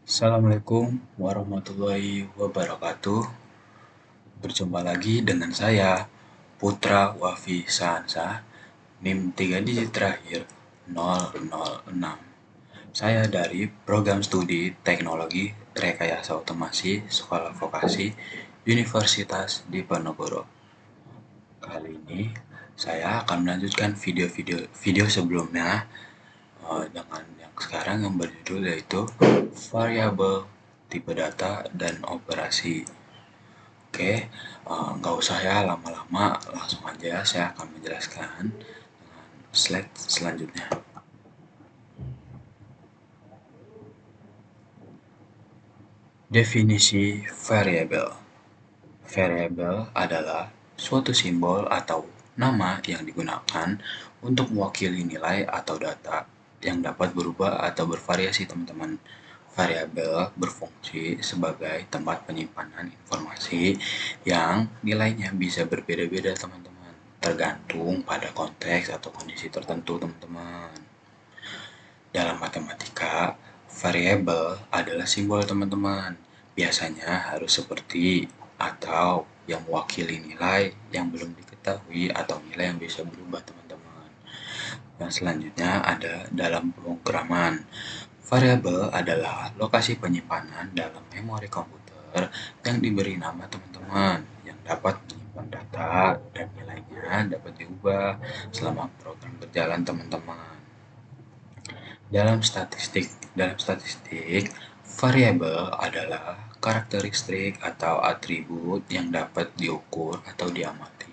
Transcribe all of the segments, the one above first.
Assalamualaikum warahmatullahi wabarakatuh. Berjumpa lagi dengan saya, Putra Wafi Sansah, NIM 3 digit terakhir 006. Saya dari Program Studi Teknologi Rekayasa Otomasi Sekolah Vokasi Universitas Diponegoro. Kali ini saya akan melanjutkan video sebelumnya dengan yang sekarang yang berjudul yaitu variabel, tipe data, dan operasi. Oke, nggak usah ya lama-lama, langsung aja saya akan menjelaskan dengan slide selanjutnya. Definisi variabel. Variabel adalah suatu simbol atau nama yang digunakan untuk mewakili nilai atau data yang dapat berubah atau bervariasi, teman-teman. Variabel berfungsi sebagai tempat penyimpanan informasi yang nilainya bisa berbeda-beda, teman-teman, tergantung pada konteks atau kondisi tertentu, teman-teman. Dalam matematika, variabel adalah simbol, teman-teman. Biasanya harus seperti atau yang mewakili nilai yang belum diketahui atau nilai yang bisa berubah, teman-teman. Yang selanjutnya ada dalam pemrograman. Variabel adalah lokasi penyimpanan dalam memori komputer yang diberi nama, teman-teman, yang dapat menyimpan data dan nilainya dapat diubah selama program berjalan, teman-teman. Dalam statistik, variabel adalah karakteristik atau atribut yang dapat diukur atau diamati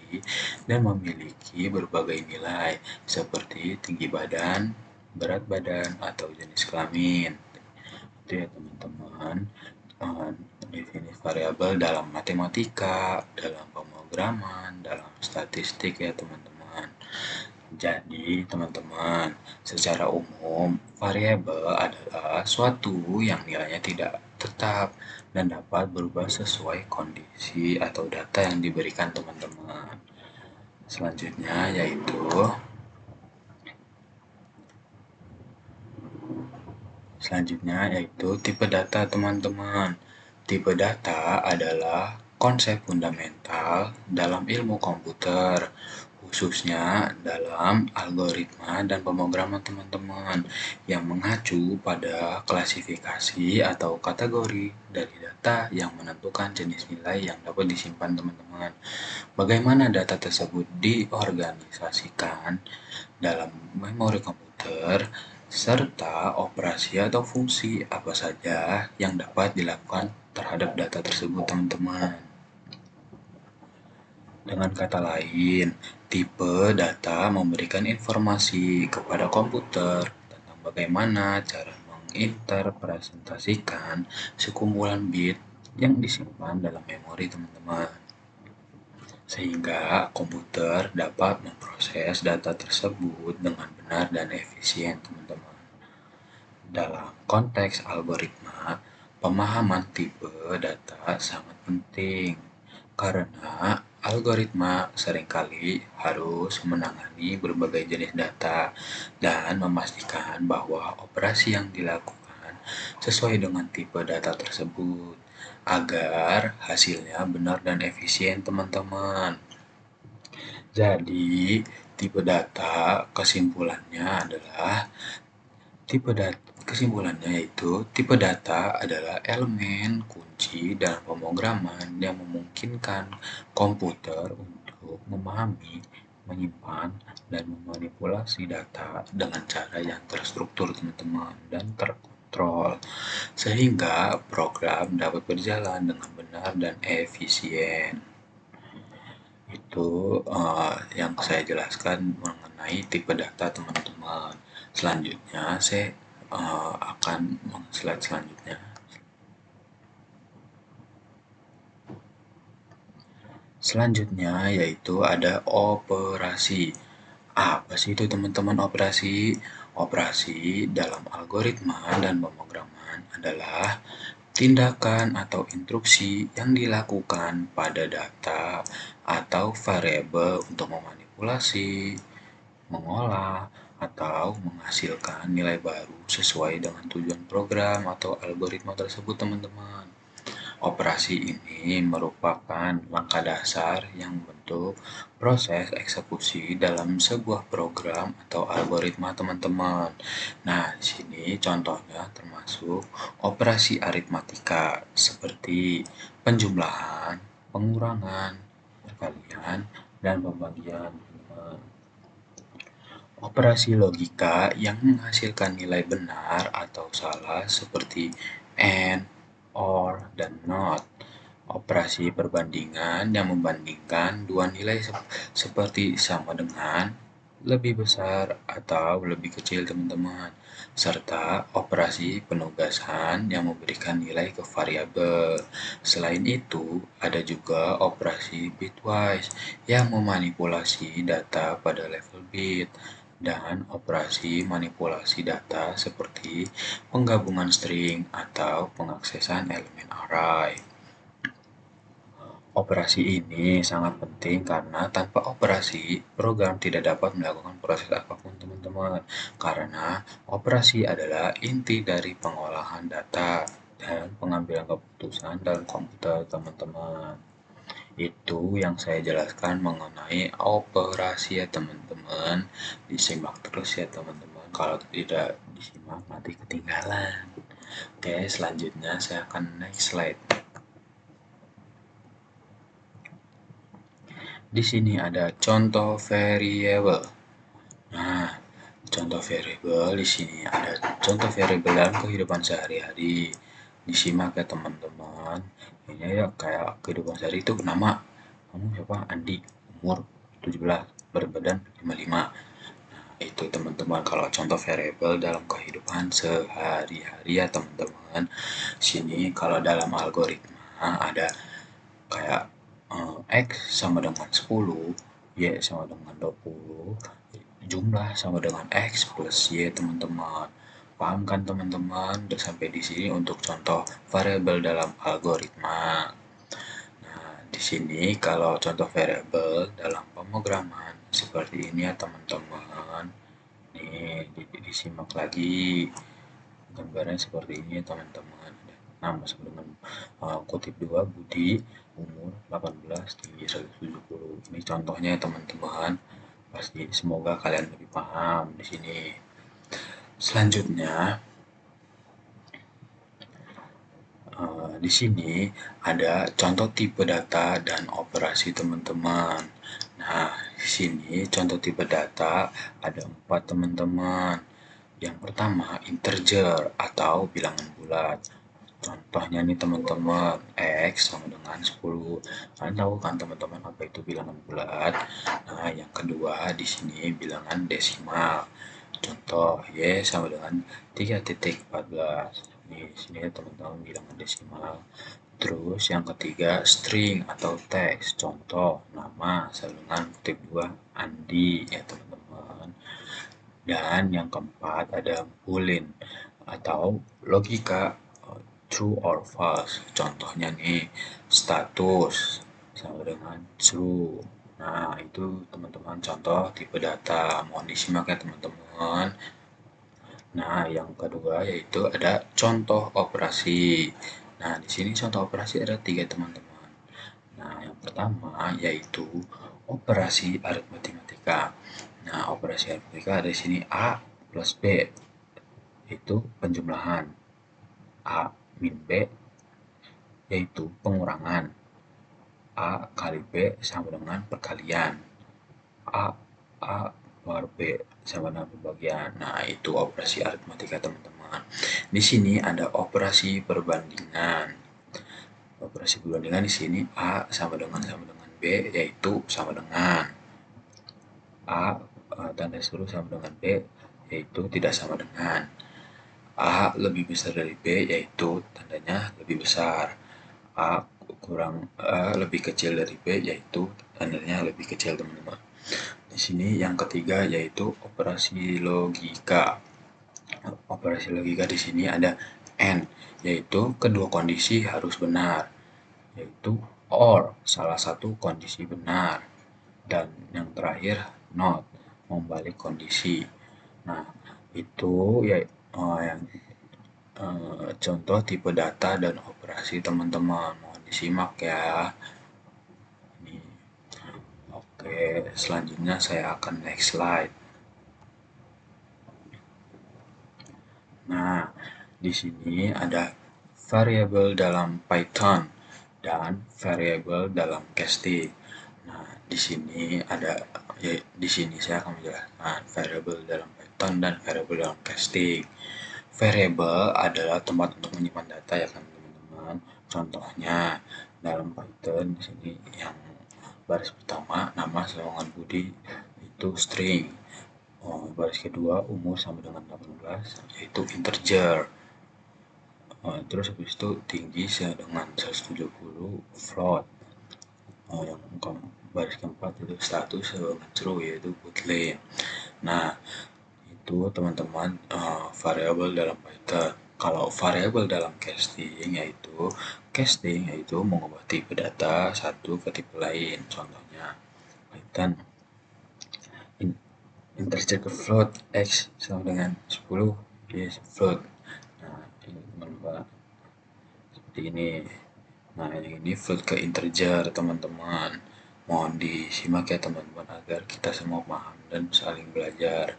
dan memiliki berbagai nilai seperti tinggi badan, berat badan, atau jenis kelamin. Itu ya, teman-teman. Eh, Definisi variabel dalam matematika, dalam pemrograman, dalam statistik ya, teman-teman. Jadi, teman-teman, secara umum, variabel adalah suatu yang nilainya tidak tetap dan dapat berubah sesuai kondisi atau data yang diberikan, teman-teman. Selanjutnya yaitu tipe data, teman-teman. Tipe data adalah konsep fundamental dalam ilmu komputer, khususnya dalam algoritma dan pemrograman, teman-teman, yang mengacu pada klasifikasi atau kategori dari data yang menentukan jenis nilai yang dapat disimpan, teman-teman. Bagaimana data tersebut diorganisasikan dalam memori komputer, serta operasi atau fungsi apa saja yang dapat dilakukan terhadap data tersebut, teman-teman. Dengan kata lain, tipe data memberikan informasi kepada komputer tentang bagaimana cara menginterpretasikan sekumpulan bit yang disimpan dalam memori, teman-teman, sehingga komputer dapat memproses data tersebut dengan benar dan efisien, teman-teman. Dalam konteks algoritma, pemahaman tipe data sangat penting karena algoritma seringkali harus menangani berbagai jenis data dan memastikan bahwa operasi yang dilakukan sesuai dengan tipe data tersebut agar hasilnya benar dan efisien, teman-teman. Jadi, tipe data kesimpulannya adalah tipe data adalah elemen kunci dalam pemrograman yang memungkinkan komputer untuk memahami, menyimpan, dan memanipulasi data dengan cara yang terstruktur, teman-teman, dan terkontrol, sehingga program dapat berjalan dengan benar dan efisien. Itu yang saya jelaskan mengenai tipe data, teman-teman. Selanjutnya saya akan slide selanjutnya. Selanjutnya yaitu ada operasi. Apa sih itu, teman-teman, operasi? Operasi dalam algoritma dan pemrograman adalah tindakan atau instruksi yang dilakukan pada data atau variabel untuk memanipulasi, mengolah, atau menghasilkan nilai baru sesuai dengan tujuan program atau algoritma tersebut, teman-teman. Operasi ini merupakan langkah dasar yang membentuk proses eksekusi dalam sebuah program atau algoritma, teman-teman. Nah, di sini contohnya termasuk operasi aritmatika seperti penjumlahan, pengurangan, perkalian, dan pembagian, teman-teman. Operasi logika yang menghasilkan nilai benar atau salah seperti AND, OR, dan NOT. Operasi perbandingan yang membandingkan dua nilai seperti sama dengan, lebih besar, atau lebih kecil, teman-teman. Serta operasi penugasan yang memberikan nilai ke variabel. Selain itu, ada juga operasi bitwise yang memanipulasi data pada level bit, dan operasi manipulasi data seperti penggabungan string atau pengaksesan elemen array. Operasi ini sangat penting karena tanpa operasi, program tidak dapat melakukan proses apapun, teman-teman. Karena operasi adalah inti dari pengolahan data dan pengambilan keputusan dalam komputer, teman-teman. Itu yang saya jelaskan mengenai operasi ya, teman-teman. Disimak terus ya, teman-teman. Kalau tidak disimak nanti ketinggalan. Oke, selanjutnya saya akan next slide. Di sini ada contoh variabel. Nah, contoh variabel di sini ada contoh variabel dalam kehidupan sehari-hari. Disimak ya, teman-teman. Ini ya kayak kehidupan sehari itu nama. Kamu siapa? Andi. Umur 17. Berat badan 55. Nah, itu teman-teman kalau contoh variabel dalam kehidupan sehari-hari ya, teman-teman. Sini kalau dalam algoritma ada kayak X sama dengan 10, Y sama dengan 20, jumlah sama dengan X plus Y, teman-teman. Paham kan, teman-teman? Udah sampai di sini untuk contoh variabel dalam algoritma. Nah, di sini kalau contoh variabel dalam pemrograman seperti ini ya, teman-teman. Nih, disimak lagi. Gambarnya seperti ini ya, teman-teman. Nama sama dengan kutip 2 Budi, umur 18, tinggi 170. Ini contohnya ya, teman-teman. Pasti semoga kalian lebih paham di sini. Selanjutnya, di sini ada contoh tipe data dan operasi, teman-teman. Nah, di sini contoh tipe data ada 4, teman-teman. Yang pertama, integer atau bilangan bulat. Contohnya nih, teman-teman, X sama dengan 10. Kalian tahu kan, teman-teman, apa itu bilangan bulat? Nah, yang kedua di sini bilangan desimal. Contoh, Y sama dengan 3,14. Di sini ya, teman-teman, bilangan desimal. Terus yang ketiga, string atau teks. Contoh, nama sama dengan kutip 2 Andi ya, teman-teman. Dan yang keempat ada boolean atau logika, true or false. Contohnya nih, status sama dengan true. Nah, itu teman-teman contoh tipe data. Mohon disimak ya, teman-teman. Nah, yang kedua yaitu ada contoh operasi. Nah, di sini contoh operasi ada 3, teman-teman. Nah, yang pertama yaitu operasi aritmatika. Nah, operasi aritmatika ada di sini A plus B, itu penjumlahan. A min B yaitu pengurangan. A kali B sama dengan perkalian. A per B sama dengan pembagian. Nah, itu operasi aritmatika, teman-teman. Di sini ada operasi perbandingan. Operasi perbandingan di sini A sama dengan B yaitu sama dengan A tanda seru sama dengan B yaitu tidak sama dengan. A lebih besar dari B yaitu tandanya lebih besar. A lebih kecil dari B yaitu tandanya lebih kecil, teman-teman. Di sini yang ketiga yaitu operasi logika. Operasi logika di sini ada AND, yaitu kedua kondisi harus benar, yaitu OR salah satu kondisi benar, dan yang terakhir NOT membalik kondisi. Nah, itu ya yang contoh tipe data dan operasi teman-teman. Mohon disimak ya. Ini. Oke, selanjutnya saya akan next slide. Nah, di sini ada variabel dalam Python dan variabel dalam casting. Nah, di sini ada ya, di sini saya akan menjelaskan variabel dalam Python dan variabel dalam casting. Variabel adalah tempat untuk menyimpan data ya kan teman-teman. Contohnya dalam Python di sini yang baris pertama nama Sawangan Budi itu string. Baris kedua umur sama dengan 18 yaitu integer. Terus habis itu tinggi sama dengan 170 float. Yang baris keempat itu status sama dengan true yaitu boolean. Nah, itu teman-teman variabel dalam Python. Kalau variabel dalam casting yaitu mengubah tipe data satu ke tipe lain. Contohnya Python integer ke float x sama dengan 10 yes float. Nah, ini teman-teman seperti ini. Nah, yang ini float ke integer teman-teman. Mohon disimak ya teman-teman agar kita semua paham dan saling belajar.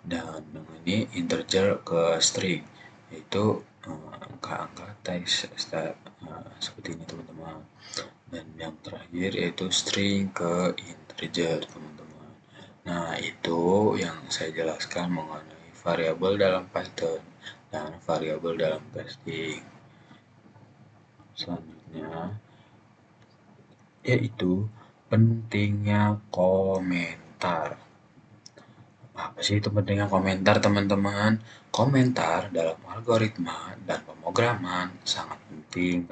Dan yang ini integer ke string yaitu angka-angka teks seperti ini teman-teman. Dan yang terakhir yaitu string ke integer teman-teman. Nah, itu yang saya jelaskan mengenai variabel dalam Python dan variabel dalam casting. Selanjutnya yaitu pentingnya komentar. Apa sih itu pentingnya komentar, teman-teman? Komentar dalam algoritma dan pemrograman sangat penting,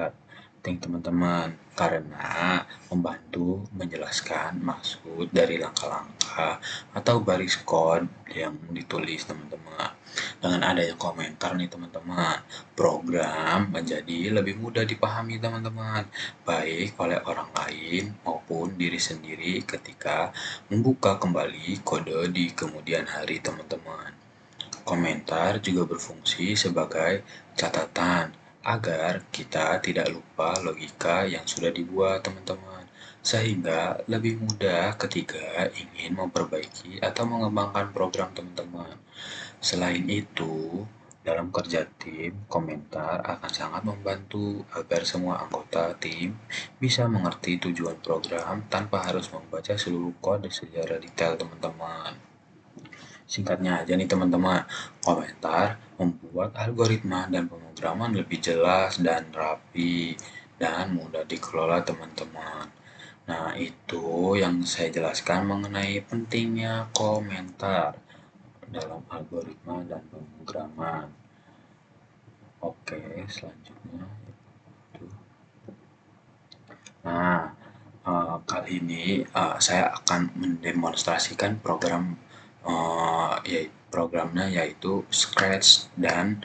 teman-teman, karena membantu menjelaskan maksud dari langkah-langkah atau baris kode yang ditulis, teman-teman. Dengan adanya komentar nih, teman-teman, program menjadi lebih mudah dipahami, teman-teman, baik oleh orang lain maupun diri sendiri ketika membuka kembali kode di kemudian hari, teman-teman. Komentar juga berfungsi sebagai catatan agar kita tidak lupa logika yang sudah dibuat, teman-teman, sehingga lebih mudah ketika ingin memperbaiki atau mengembangkan program, teman-teman. Selain itu, dalam kerja tim, komentar akan sangat membantu agar semua anggota tim bisa mengerti tujuan program tanpa harus membaca seluruh kode secara detail, teman-teman. Singkatnya aja nih teman-teman, komentar membuat algoritma dan pemrograman lebih jelas dan rapi dan mudah dikelola, teman-teman. Nah, itu yang saya jelaskan mengenai pentingnya komentar dalam algoritma dan pemrograman. Oke, selanjutnya itu. Nah, kali ini saya akan mendemonstrasikan programnya yaitu Scratch dan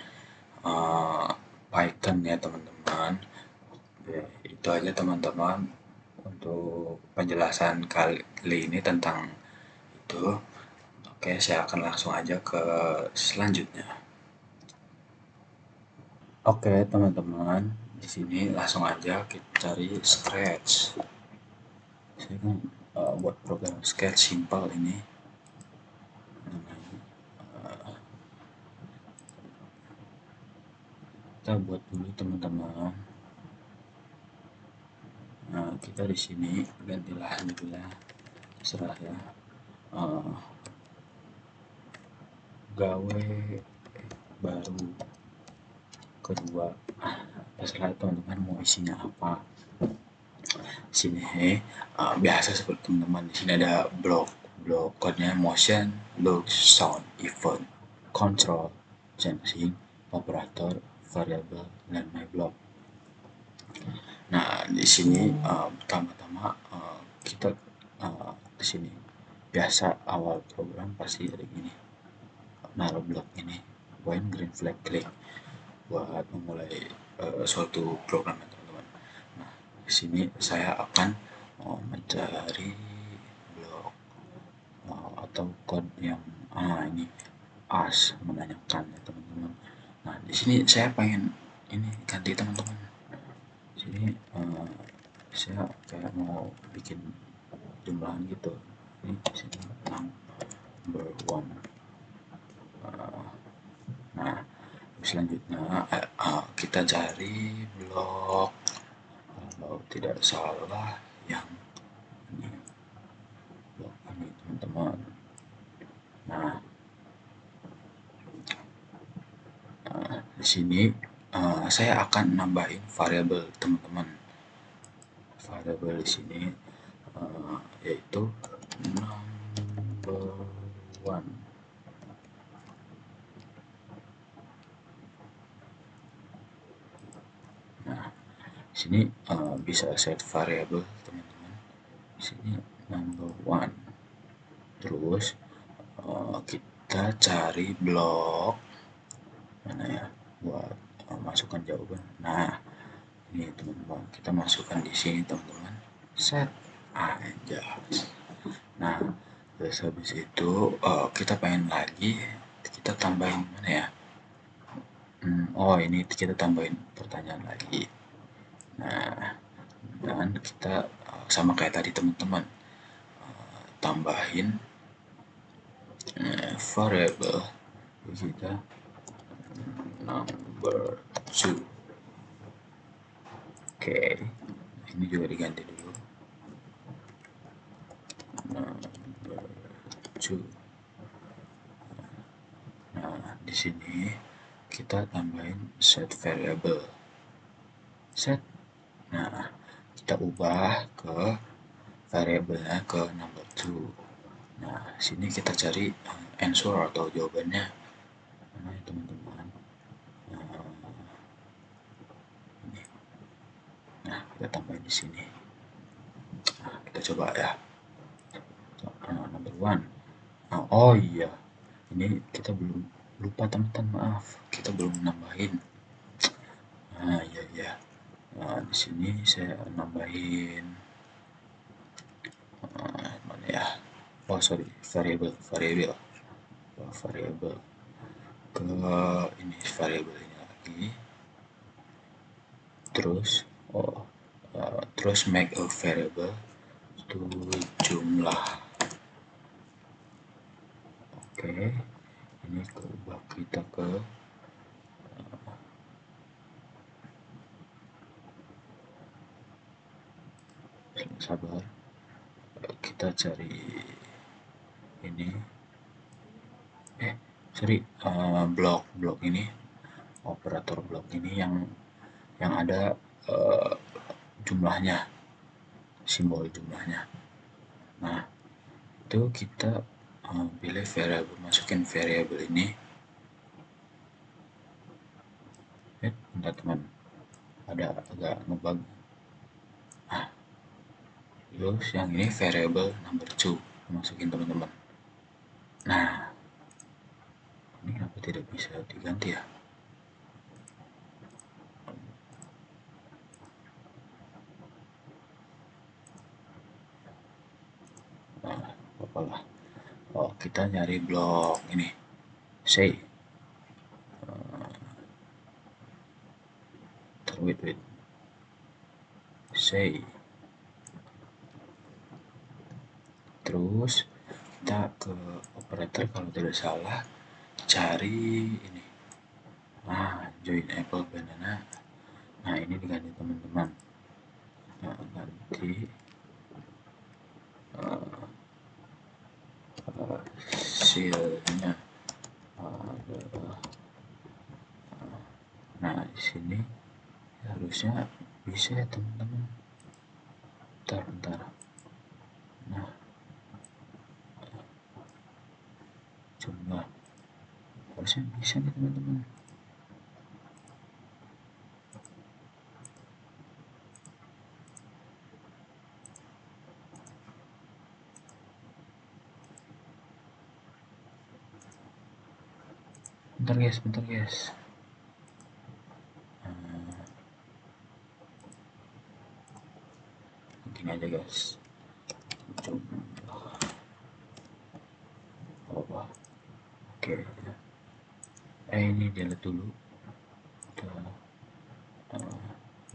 Python ya teman-teman. Itu aja teman-teman untuk penjelasan kali ini tentang itu. Oke, saya akan langsung aja ke selanjutnya. Oke, teman-teman, di sini langsung aja kita cari Scratch. Saya kan buat program Scratch simple ini. Kita buat dulu, teman-teman. Nah, kita di sini ganti lahan dulu ya, serah ya. Gawe baru kedua. Terserah teman-teman mau isinya apa. Sini biasa seperti teman-teman, di sini ada blok kodenya motion, look, sound, event, control, sensing, operator, variable, dan my block. Nah, di sini pertama-tama kita di sini biasa awal program pasti ada gini, naruh blok ini, when green flag click buat memulai suatu program, teman-teman. Nah, di sini saya akan mencari blok atau code yang ini ask, menanyakan ya teman-teman. Nah di sini saya pengen ini ganti teman-teman. Sini saya kayak mau bikin jumlahan gitu. Ini di sini number one. Nah selanjutnya kita cari blok, kalau tidak salah yang ini, blok ini teman-teman. Nah di sini saya akan nambahin variabel teman-teman. Variabel di sini yaitu number one. Nah di sini bisa set variabel teman-teman. Di sini number one. Terus kita cari blok mana ya buat masukkan jawaban. Nah ini teman-teman, kita masukkan di sini teman-teman, set aja. Nah terus habis itu kita pengen lagi, kita tambahin mana ya, oh ini kita tambahin pertanyaan lagi. Nah dan kita sama kayak tadi teman-teman, tambahin variable kita number 2. Oke, ini juga diganti dulu, number 2. Nah di sini kita tambahin set variable, set. Nah kita ubah ke variabelnya ke number 2. Nah sini kita cari answer atau jawabannya. Nah teman-teman, ini. Nah kita tambahin di sini. Nah kita coba ya, number 1. Oh iya, ini kita belum, lupa teman-teman, maaf, kita belum nambahin. Nah iya. Nah di sini saya nambahin mana ya, oh sorry, variable ke ini, variabel ini lagi, terus terus make a variable to jumlah. Oke, ini ubah kita ke sabar, kita cari ini, blok ini, operator blok ini yang ada jumlahnya, simbol jumlahnya. Nah itu kita pilih variabel, masukin variabel ini. Bentar teman, ada agak ngebug. Nah terus yang ini variabel number 2 masukin teman-teman. Nah ini kenapa tidak bisa diganti ya? Nah apalah, oh kita nyari blok ini, say, wait, say, terus kita ke operator kalau tidak salah, cari ini, join apple banana. Nah ini diganti teman-teman, nah ganti hasilnya adalah, nah di sini harusnya bisa ya teman-teman, bentar, nah coba, harusnya bisa nih teman-teman. Bentar guys, gini aja guys, coba, oke. ini delete dulu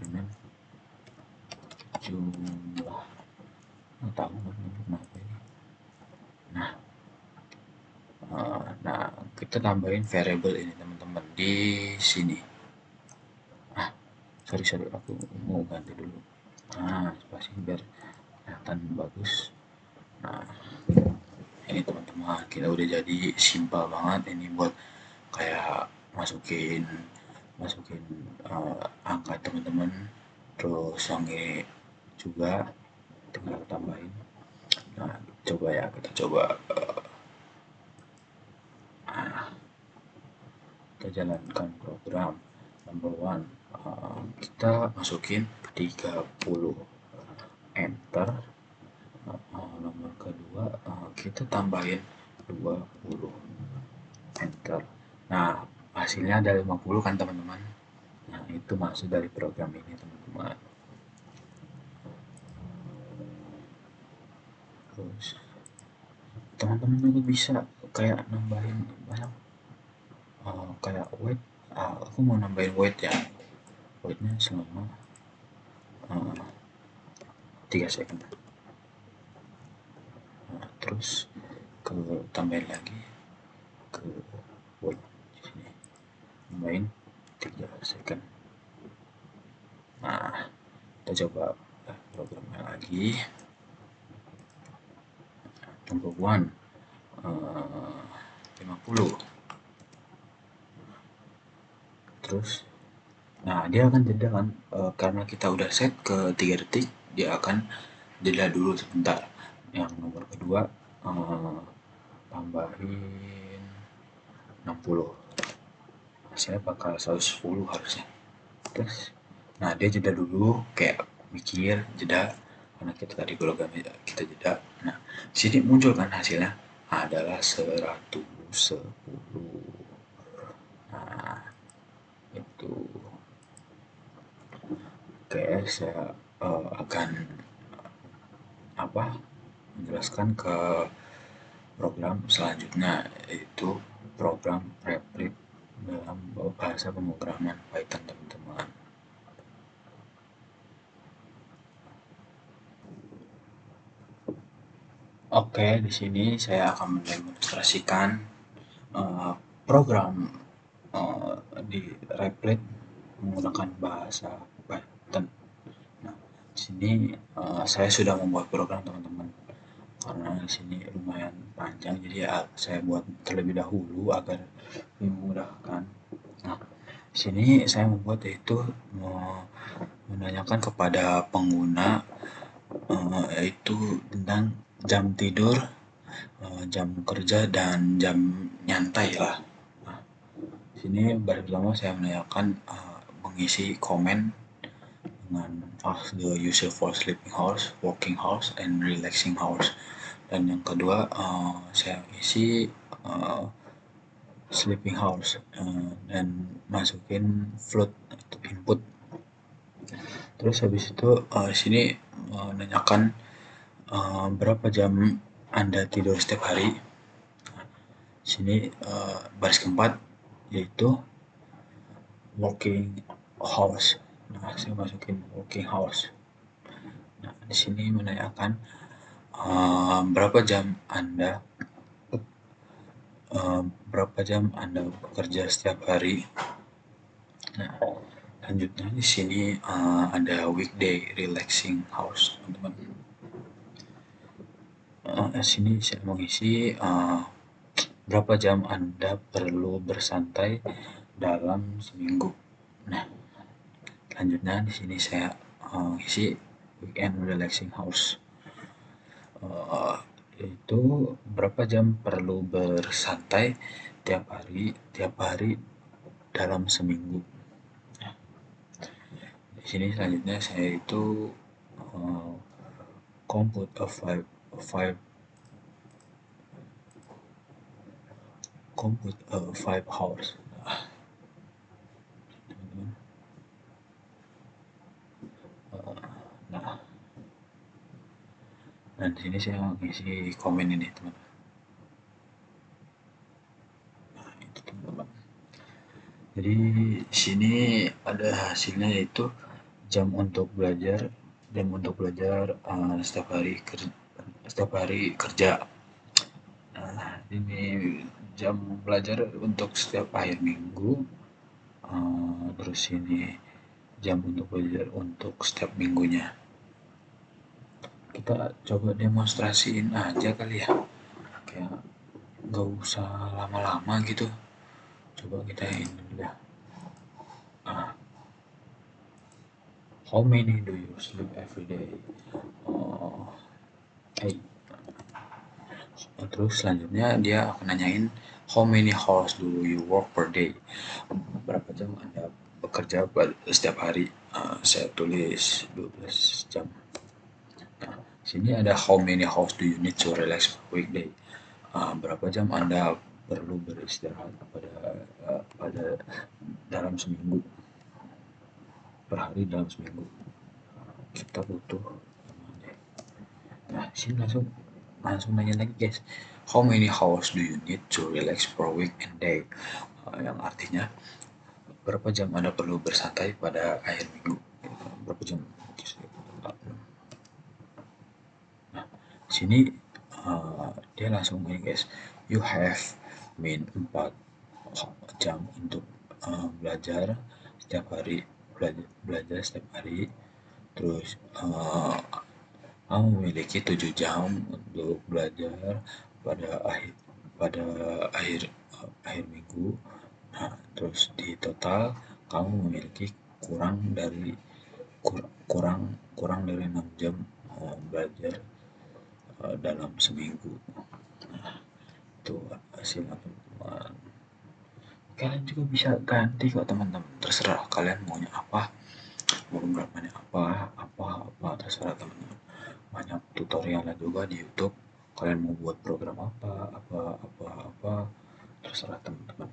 dengan jumlah, tahu kenapa ini. Nah, kita tambahin variable ini teman-teman di sini. Sorry, aku mau ganti dulu. Spasi biar kelihatan bagus. Nah, ini teman-teman, kita udah jadi simpel banget ini buat kayak masukin angka teman-teman, terus yang ini juga tinggal tambahin. Nah, coba ya, kita coba kita jalankan program. Number one, kita masukin 30, enter. Nomor kedua, kita tambahin 20, enter. Nah, hasilnya ada 50 kan teman-teman. Nah, itu maksud dari program ini teman-teman. Terus teman-teman juga bisa kayak nambahin banyak, kayak weight. Aku mau nambahin weight ya, weightnya selama 3 second. Nah, terus ke tambahin lagi ke weight di sini, tambahin 3 second. Nah, kita coba programnya lagi. Number one, 50. Terus nah, dia akan jeda kan, karena kita udah set ke 3 detik, dia akan jeda dulu sebentar. Yang nomor kedua, tambahin 60, hasilnya bakal 110 harusnya. Terus nah, dia jeda dulu, kayak mikir jeda, karena kita tadi program kita jeda. Nah, sini muncul kan hasilnya adalah 110. Nah, itu oke, saya akan menjelaskan ke program selanjutnya, yaitu program Replit dalam bahasa pemrograman Python teman-teman. Oke, di sini saya akan mendemonstrasikan program di Replit menggunakan bahasa Python. Nah, di sini saya sudah membuat program teman-teman, karena di sini lumayan panjang, jadi ya saya buat terlebih dahulu agar memudahkan. Nah, di sini saya membuat yaitu menanyakan kepada pengguna yaitu tentang jam tidur, jam kerja, dan jam nyantai lah. Nah, di sini baru pertama saya menanyakan mengisi komen dengan ask the user for sleeping hours, working hours, and relaxing hours. Dan yang kedua, saya isi sleeping hours dan masukin float atau input. Terus habis itu sini menanyakan berapa jam Anda tidur setiap hari. Sini baris keempat yaitu working hours. Nah, saya masukin working hours. Nah, di sini menanyakan berapa jam Anda bekerja setiap hari. Nah, lanjutnya di sini ada weekday relaxing hours, teman-teman. Di sini saya mengisi berapa jam Anda perlu bersantai dalam seminggu. Nah, lanjutnya di sini saya isi weekend relaxing hours, yaitu berapa jam perlu bersantai tiap hari dalam seminggu. Nah, di sini selanjutnya saya itu compute a five hours. Nah, dan di sini saya ngisi komen ini teman-teman. Nah, itu teman-teman. Jadi sini ada hasilnya yaitu jam untuk belajar setiap hari kerja. Nah, ini jam belajar untuk setiap akhir minggu. Terus ini jam untuk belajar untuk setiap minggunya. Kita coba demonstrasiin aja kali ya, kayak nggak usah lama-lama gitu. Coba kita ini dulu ya. How many do you sleep every day? Oh, hey. Terus selanjutnya dia akan nanyain how many hours do you work per day? Berapa jam Anda bekerja setiap hari? Saya tulis 12 jam. Nah, sini ada how many hours do you need to relax per weekday? Berapa jam Anda perlu beristirahat pada dalam seminggu, per hari dalam seminggu? Kita butuh. Nah, sini langsung nanya lagi guys. How many hours do you need to relax per week and day? Yang artinya berapa jam Anda perlu bersantai pada akhir minggu? Berapa jam? Nah, sini dia langsung ini guys. You have 4 jam untuk belajar setiap hari, belajar setiap hari. Terus kamu memiliki 7 jam untuk belajar pada akhir pada akhir akhir minggu. Nah, terus di total kamu memiliki kurang dari 6 jam belajar dalam seminggu. Nah, itu hasilnya teman-teman. Kalian juga bisa ganti kok teman-teman, terserah kalian maunya apa, programnya apa terserah teman-teman. Banyak tutorialnya juga di YouTube. Kalian mau buat program apa terserah teman-teman.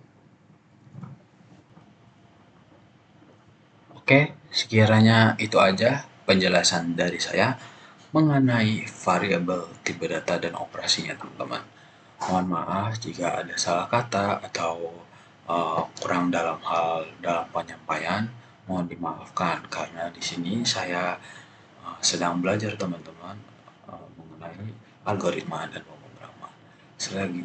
Oke, sekiranya itu aja penjelasan dari saya mengenai variabel tipe data dan operasinya teman-teman. Mohon maaf jika ada salah kata atau kurang dalam penyampaian. Mohon dimaafkan karena di sini saya sedang belajar teman-teman mengenai algoritma dan pemrograman. Selagi